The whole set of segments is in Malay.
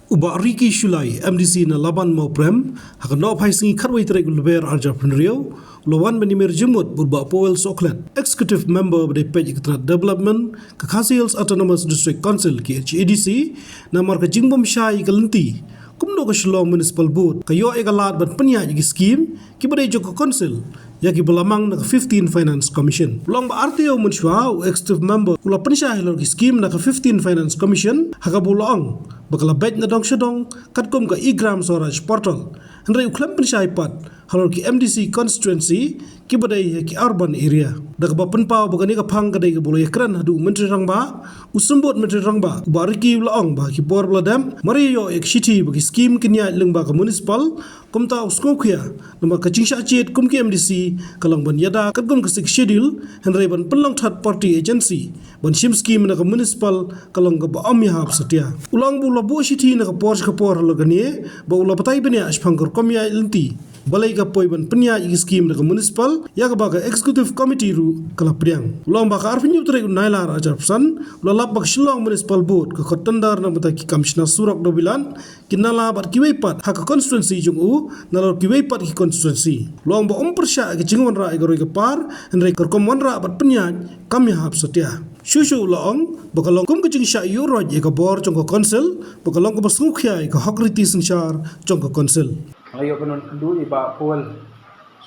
Uba Riki Shulai, MDC na Laban Mauprem, haka no paising karway trek ulber entrepreneurial, lawan menimir jemut burba Powell Auckland, Executive Member of the Page Development, Kakasiels Autonomous District Council ki HEDC, na marka jingbom syai kalenti, kumno ka Shillong Municipal Board, kayo ay galat bat penya yagi scheme, kibadai joko council, yagi belamang naka 15 Finance Commission. Long ba RTO munshwa u Executive Member kula pensya hilor ki scheme naka 15 Finance Commission, haka bulong, bakal bet na dong syadong katkom ka e-gram storage portal andre uklam pensya ipat halor ki MDC constituency ki badai ki urban area dak ba penpau bagani ka phang kadai ka bolo ekran hadu menteri rangba usumbot menteri rangba bariki laong ba ki bor bladam mariyo ek city bagi scheme kinya lengba ka municipal kumta uskokhia nama ka chingsha chet kum ki MDC kalang ban yada katkom ka sik schedule andre ban penlang third party agency ban shim scheme na ka municipal kalang ka ba amya hab satia ulang bu labo city na ka por lagani ba ula patai bania ashpangkor komya lenti balai ka poiban penya igi scheme na ka municipal ya ka ba ka executive committee ru kala priang ulang ba ka arfinyu tre naila ajar pesan ulalap ba Shillong Municipal Board ka khotandar na mata ki commissioner surak dobilan kinala bat kiweipat ha ka constituency jung u nalor kiweipat ki constituency ulang ba persya ki jingon ra igoroi ka par andre korkom wanra bat penya kami hab setia Shushu laong bakalong kum kecing sya yuroj eka bor jong ka council bakalong ka basungkhya eka hokriti sengsyar jong ka council Ngayon penon kedua iba Powell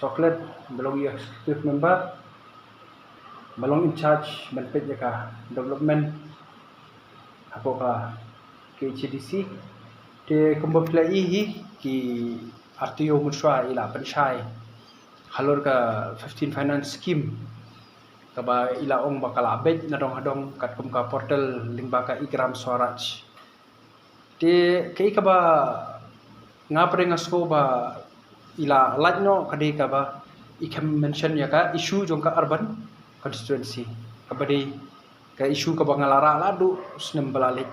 Auckland belong executive member belong in charge benefit ka development apa ka KHDC te kumbapla ihi ki RTO muswa ila pensyai halor ka 15 finance scheme kaba ila ong bakal abet nadong hadong kat kum ka portal lingba ka igram swaraj te kei kaba ngapre ngasko ba ila lajno kadi ka ba ikam mention ya ka issue jong ka urban constituency kabadi ka issue ka bangalara ladu snem balalik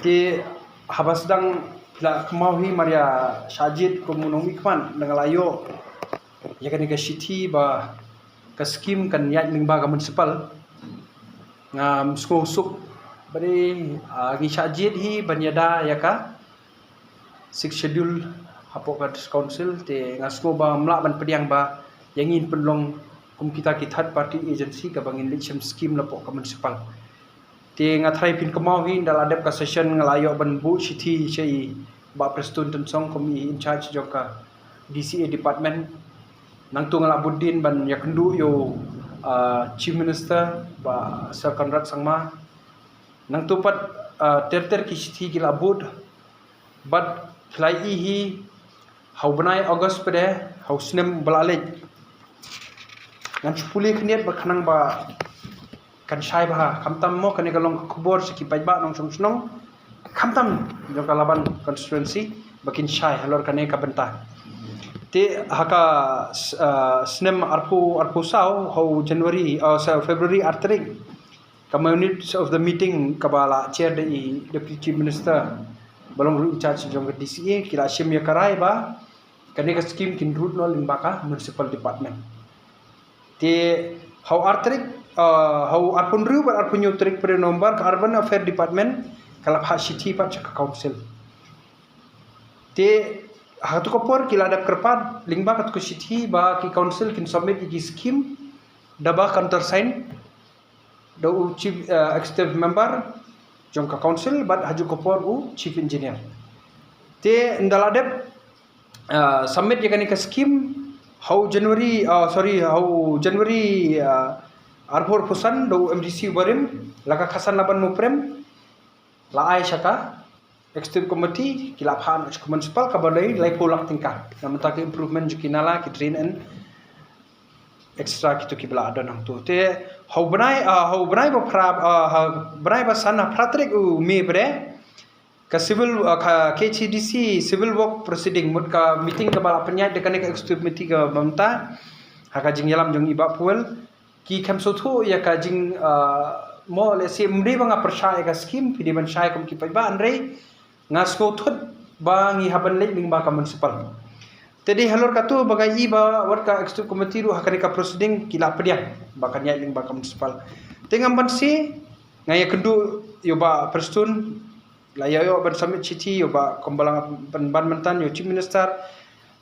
ti habas dang la kemauhi maria sajid komunong ikman nangalayo ya kan ka city ba ka scheme kan yat lingba ka municipal ngam suk bari gi sajid hi banyada ya ka six schedule hapo ka council te ngasko ba mla ban pediang ba yangin penlong kum kita ki third party agency ka bangin licham scheme lapo ka municipal te ngathrai pin kemau hi dal adap ka session ngalayo ban bu city chei ba prestun tensong kum in charge joka DCA department nang tu ngala budin ban yakendu yo chief minister ba Sir Conrad Sangma nang tu pat ter ki city gila bud but Klai ihi hau benai August pada hau snem balalej ngan chupuli khniat ba khanang ba kan shai ba kamtam mo kan galong khubor siki paiba nong song kamtam jong kalaban constituency bakin shai halor kane ka benta te haka snem arpu sau hau January February artrik community of the meeting kabala chair the deputy chief minister balong in charge jong DCA kila shim ya karai ba kane ka scheme kin root no limbaka municipal department te how artrik how arpun ru bar arpun yutrik pre nomor ka urban affair department kala ha city pa chaka council te hatu kopor kila adap kerpat limbaka ka city ba ki council kin submit di scheme daba counter sign do chief executive member jong ka council bat haju kopor u chief engineer te ndaladep submit yakani ka scheme how January arfor pusan do MDC barim laka khasan laban muprem la ai shaka executive committee kila phan municipal ka balai lai polak tingkat namata ke improvement jukinala ki drain and extra kitu kibla ada nang tu te hau benai ba phrab benai ba sana pratrik u me bre ka civil ka KHDC civil work proceeding mut ka meeting ka bala penyat dekan ka executive committee ka bamta haka jing yalam jong iba puel ki khamso thu ya ka jing mo le se mri banga persya ka scheme pidi ban syai kom ki paiba andre ngasko thut ba ngi haban le ling ba ka municipal tadi halor katu bagai iba warka executive committee ru hakani ka proceeding kila pediang bakanya ling ba municipal tengam ban si ngaya kendu yo ba prestun layo ban submit chithi yo ba kombalang ban mentan yo chief minister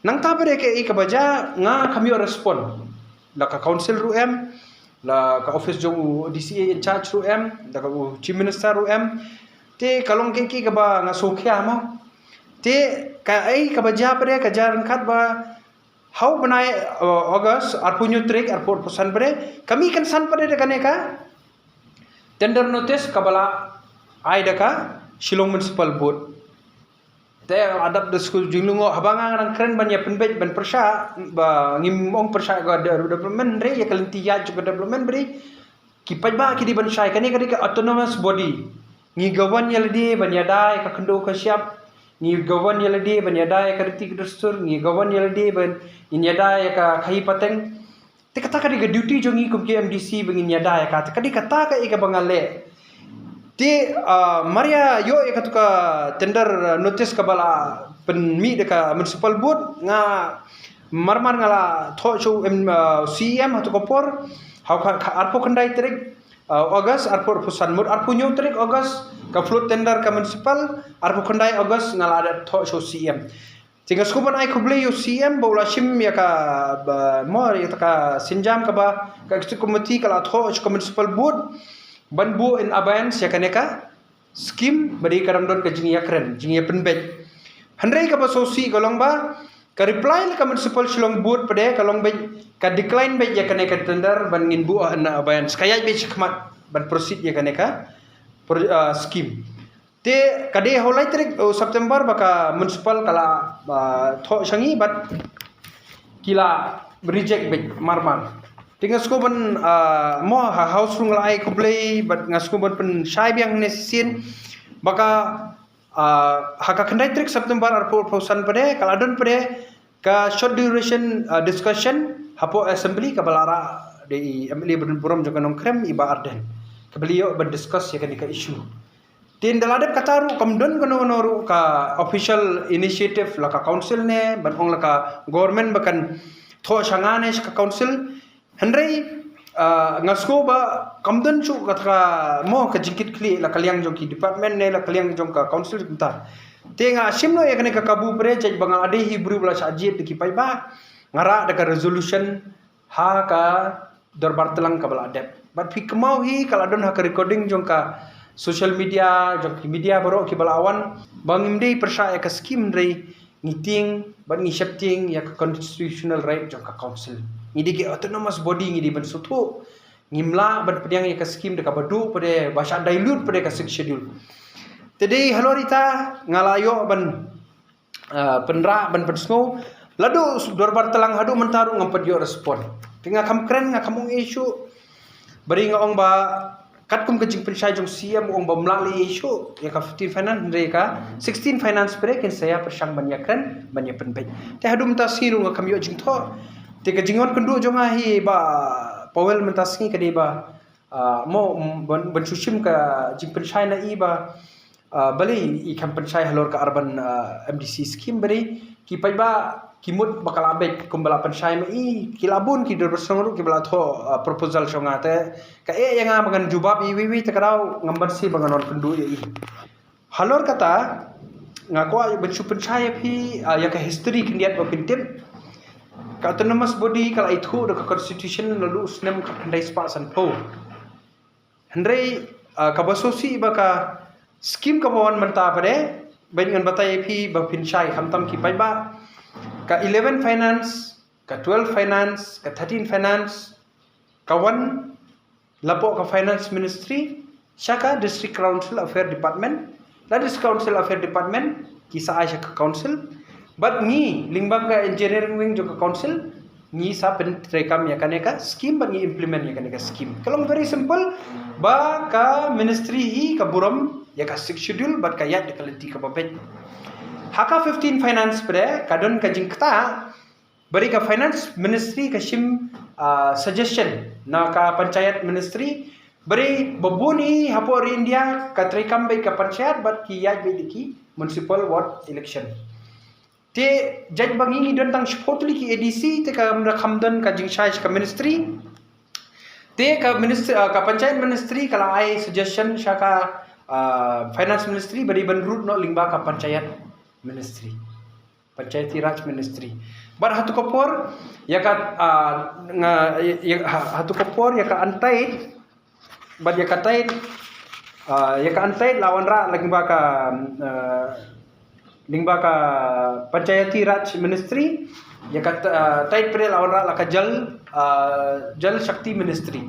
nang ta bere ke ka baja nga kami respond la ka council ruem la ka office jong DCA in charge ruem la ka chief minister ruem te kalong ke ki ka ba nga sokhya mo te ka ai ka baja bere ka jar khat ba how banai August arpunyo trek arpor posan bere kami kan san pare de ka tender notice kabala ai daka Shillong Municipal Board. Te adap de school jinglungo habanga nang kren banya penbet ban persya ba ngimong persya ga development re ya kalinti ya juga development beri kipai ba kidi ban syai kani kadi autonomous body ngi gawan yaldi banya dai ka kendo ka siap ngi gawan yaldi banya dai ka riti kedustur ngi gawan yaldi ban inya dai ka khai pateng te kata kadi ga duty jongi kum KMDC bangin ya dai ka te kadi kata ka ika bangale ti Maria yo ikatuka tender notice kabala penmi deka municipal board nga marmar ngala tho chu CM hatu kopor hau arpo kendai trik August arpo pusan mud arpo nyu trik August ka float tender ka municipal arpo kendai August ngala ada tho chu CM tinggal skuban ai kuble yo CM bola shim ya ka mo ya ka sinjam ka ba ka executive committee kala tho chu municipal board banbu in abeyance ya kaneka scheme bari karamdon ka jingia kren jingia penbet handai ka basosi golong ba ka reply ka municipal Shillong board pade kalong be ka decline be ya kaneka tender ban ngin bu in abeyance kaya be khmat ban proceed ya kaneka scheme te kade holai tarik September baka municipal kala tho sangi bat kila reject be marmar tinggal skuban mo house room lai kublai but ngaskuban pen shai biang nesin baka haka kendai trik September arpo pausan pade kaladon pade ka short duration discussion hapo assembly ka balara di MLA Buram juga nongkrem iba arden ka beliau berdiskus ya kan ka issue tin daladep kataru kamdon kono noru ka official initiative la ka council ne ban ong la ka government bakan tho sangane ka council Henry ngasko ba kamdan chu kata mo ka jingkit kli la kaliang jong ki department ne la kaliang jong ka council kunta tenga simno ya kene ka kabu pre jej banga ade hibru bla sajit ki pai ba ngara da ka resolution ha ka darbar telang ka bala adep but fi kemau hi kala don ha ka recording jong ka social media jong ki media baro ki bala awan bangim dei persya ka scheme re ngiting ban ngi shapting ya ka constitutional right jong ka council ngidi ki autonomous body ngidi ban sutu ngimla ban pediang ya ka scheme de ka badu pade basha dilute pade ka schedule tedi halorita ngalayo ban penra ban pensno ladu dorbar telang hadu mentaru ngampet yo respon tinga kam kren nga kamung issue bari nga ong ba kat kum kejing pensai jong CM ong ba mlali issue ya ka 15 finance mereka 16 finance pre ken saya persang banyak kren banyak penpet te hadu mentasiru nga kam yo jing tho tika jingon kendu jonga hi ba powel mentasngi kadi ba mo ban sushim ka jing penshai na i ba bali i kam penshai halor ka urban MDC scheme bari ki pai ba kimut bakal abek kumbala penshai ma i kilabun ki dor bersangru ki bala tho proposal jonga te ka yang magan jubab i wi te karau ngambar si bangan on kendu i halor kata ngako ban su penshai phi ya ka history kindiat ba pintip ka autonomous body kala itu da constitution lalu usnem ka handai spasan po handai ka basosi baka scheme ka bawan menta pare baingan batai phi ba pinchai hamtam ki pai ba ka 11 finance ka 12 finance ka 13 finance ka 1 lapo ka finance ministry shaka district council affair department la district council affair department kisa aisha ka council but ni lingbang ka engineering wing juga council ni sa pen rekam ya kaneka scheme bang implement ya kaneka scheme kalau very simple ba ka ministry hi ka buram ya ka schedule but ka yat de kalenti ka babet haka 15 finance pre kadon ka jingkta bari ka finance ministry ka shim suggestion na ka panchayat ministry bari babuni hapo India ka trekam bai ka panchayat but ki yat bai diki municipal ward election te jaj bangi don tang spotli ki ADC te ka kamdan ka jingshai ka ministry te ka ministry ka panchayat ministry kala ai suggestion shaka Finance Ministry bari ban root no lingba ka Panchayat Ministry, Panchayati Raj Ministry. Bar hatu kopor yaka hatu kopor yaka antai bad yaka tain yaka antai lawan ra lingba ka Panchayati Raj Ministry yaka tait pre lawan ra laka Jal Shakti Ministry.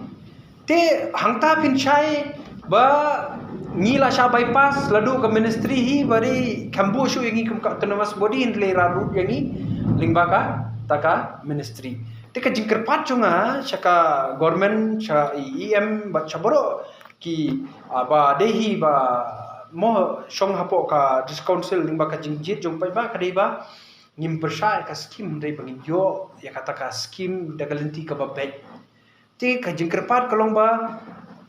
Te hangta pinchai ba ngila sha bypass ladu ke ministry hi bari kambu shu yangi kum autonomous body in le raru yangi lingba ka taka ministry te ka jingker pat chunga shaka government cha em ba chaboro ki ba dehi ba mo shong hapo ka dis council lingba ka jingjit jong pai ba kadai ba ngim persai ka scheme dei bangin yo ya kata ka scheme dagalenti ka ba bet te ka jingker pat kalong ba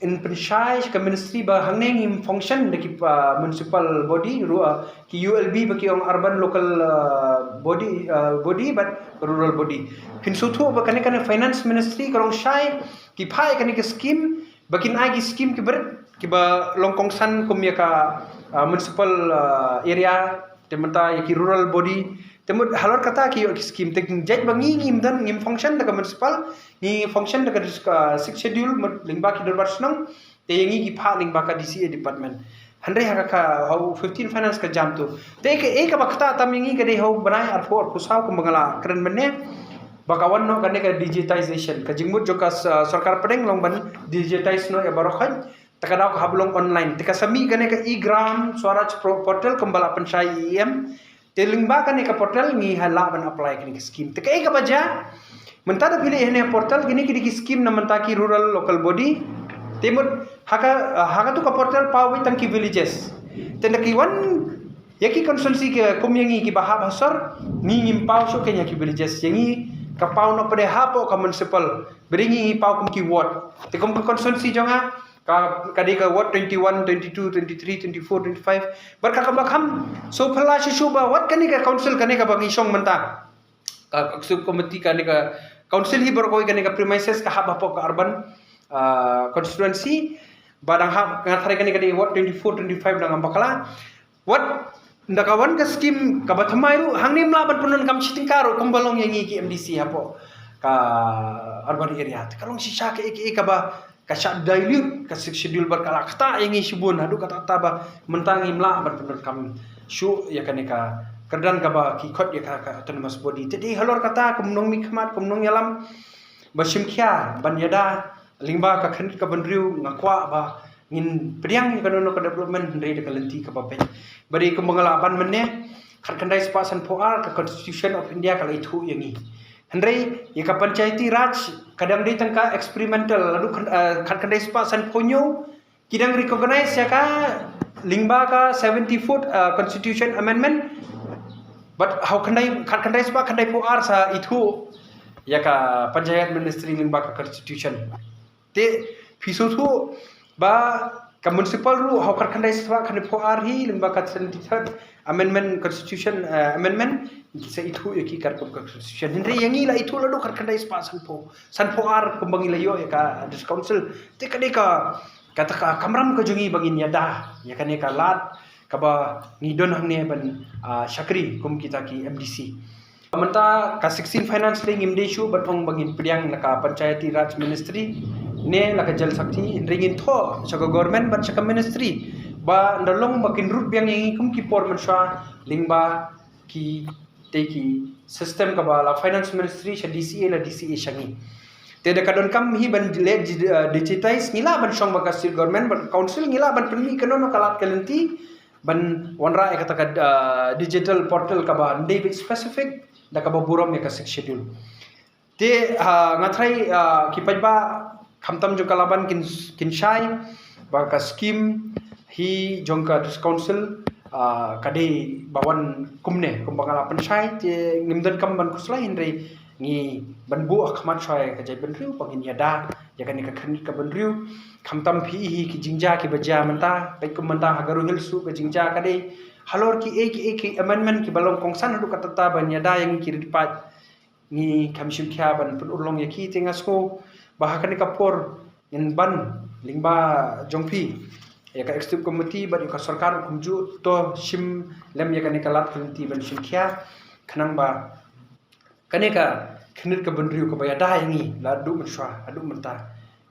in pensyai ke ministry ba hangneng im function de ki municipal body ki ULB ba ki ong urban local body but rural body pin sutu ba kane finance ministry karong syai ki phai kane ke scheme bakin ai ki scheme ki ber ki ba longkong san kumya ka municipal area tementa ya ki rural body temut halor kata ki scheme tek jet bangi ngim dan ngim function de municipal ni function de six schedule lingba ki dorbar snang te yangi ki pha lingba ka DCA department handre ha ka how 15 finance ka jam tu te ke ek bakta tam yangi ka de how banai ar for pusaw ko bangala kren menne bakawan no kane ka digitization ka jingmut jo ka sarkar pedeng long ban digitize no ya barokhan takadaw ka hablong online tika sami kane ka e-gram swaraj portal kembala pensyai em telingba kane ka portal ni hala ban apply kane ka scheme tika ek baja mentada pilih ini portal gini kini scheme na mentaki rural local body timur haka tu ka portal pawi tangki villages tendaki wan yaki konsensi ke kumyangi ki baha basar ni ngimpau so kenya ki villages yangi ka pau no pade hapo ka municipal beringi pau kum ki ward te kum ka konsensi jonga ka kadi ka ward 21 22 23 24 25 barka ka bakham so phala shuba wat kani ka council kani ka bangi song menta sub committee kani ka council hi berkoi kani ka premises ka haba po ka urban constituency badang hab ngathare kani kadi ward 24 25 dang bakala what ndakawan ka scheme ka bathamairu hangnim laban punon kam chitingkaro kumbalong yangi ki MDC hapo ka urban area kalong sisa ka ek ka ba ka syak dilute ka schedule berkala kata yangi shibun hadu kata taba mentang imla ban punon kam syu ya kani ka kerdan ka ba ki khot ya ka autonomous body jadi halor kata kumnong mikmat kumnong yalam basimkhya banyada lingba ka khanit ka bandriu ngakwa ba ngin priang ka nono ka development ndre de kalenti ka ba bari kumbangala ban menne khandai spasan for ka constitution of india ka itu yangi handai ya ka panchayati raj kadang dei tangka experimental ladu khandai spasan ponyo kidang recognize ya ka lingba ka 70 foot constitution amendment but how khandai spa khandai for sa itu ya ka panchayat ministry lingba ka constitution te fisu tu ba ka municipal ru how khandai spa khandai for hi lingba ka 73rd amendment constitution amendment sa itu ya ki kar constitution hindri yangi la itu ladu khandai spa san for kumbangi layo ya ka dis council te kadai ka kata ka kamram ka jungi bangin yada ya kane ka lat kaba ngidon hangne ban syakri kum kita ki MDC menta ka 16 finance ling imdeshu batong bangin priang naka panchayati raj ministry ne laka jal sakti ringin tho saka government ban saka ministry ba ndalong bakin root biang yangi kum ki por mansha lingba ki teki system kaba la finance ministry sha DCA shangi te de kadon kam hi ban digitize ngila ban shong bakasir government ban council ngila ban permi kanono kalat kalenti ban wanra kata digital portal kaba ndai specific da kaba burom ya ka schedule te ngathrai kipajba khamtam jo kalaban kin shai ba ka scheme hi jongka council kade bawan kumne kumbangala panchai te ngimdan kam ban kuslai hindai ngi ban bu akhmat shai ka jai ban riu pangin yada ya kan ka khan ka ban riu khamtam phi hi ki jingja ki baja manta pai kum manta hagaru hilsu ka jingja ka de halor ki ek amendment ki balong kongsan hadu kata ta ban yada yang ki ripat ni kamshim kya ban pun ulong ya ki tengas ko bahakan ka por in ban lingba jongpi ya ka executive committee ba ka sarkar kumju to sim lem ya ka ni kalat kunti ban sinkhya khanang ba kane ka khnit ka bandriu ka ba ya dai ni la du menswa adu menta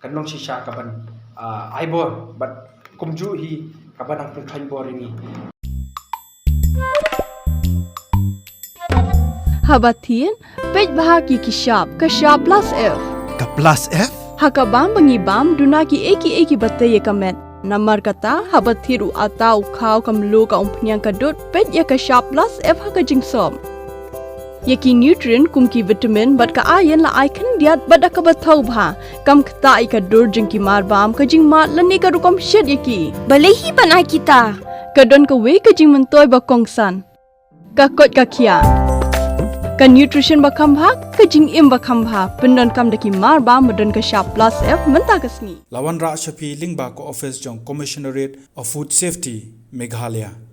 kanong sisa ka ban aibor but kumju hi ka ban ang pengkhan bor ini Habatin pej bahagi kishap kashap plus F Ka plus F? hakabam bangibam dunaki eki batay kamet namar kata habathiru atau khaw kamlu ka umpnyang kadut pej ya kashap plus F haka jingsom yaki nutrient kumki vitamin bat ka ayan la icon diat bat ka bathau bha kam khta ka dur jingki marbam ka jing mat lani ka rukom shed yaki balehi banai kita kadon ka we ka jing mentoy ba kongsan ka kot ka khia ka nutrition ba khambha ka jing im ba khambha pendon kam daki mar ba modon ka sharp plus F menta kasni Lawan Ra Shafi Lingba ko office jong Commissionerate of Food Safety Meghalaya.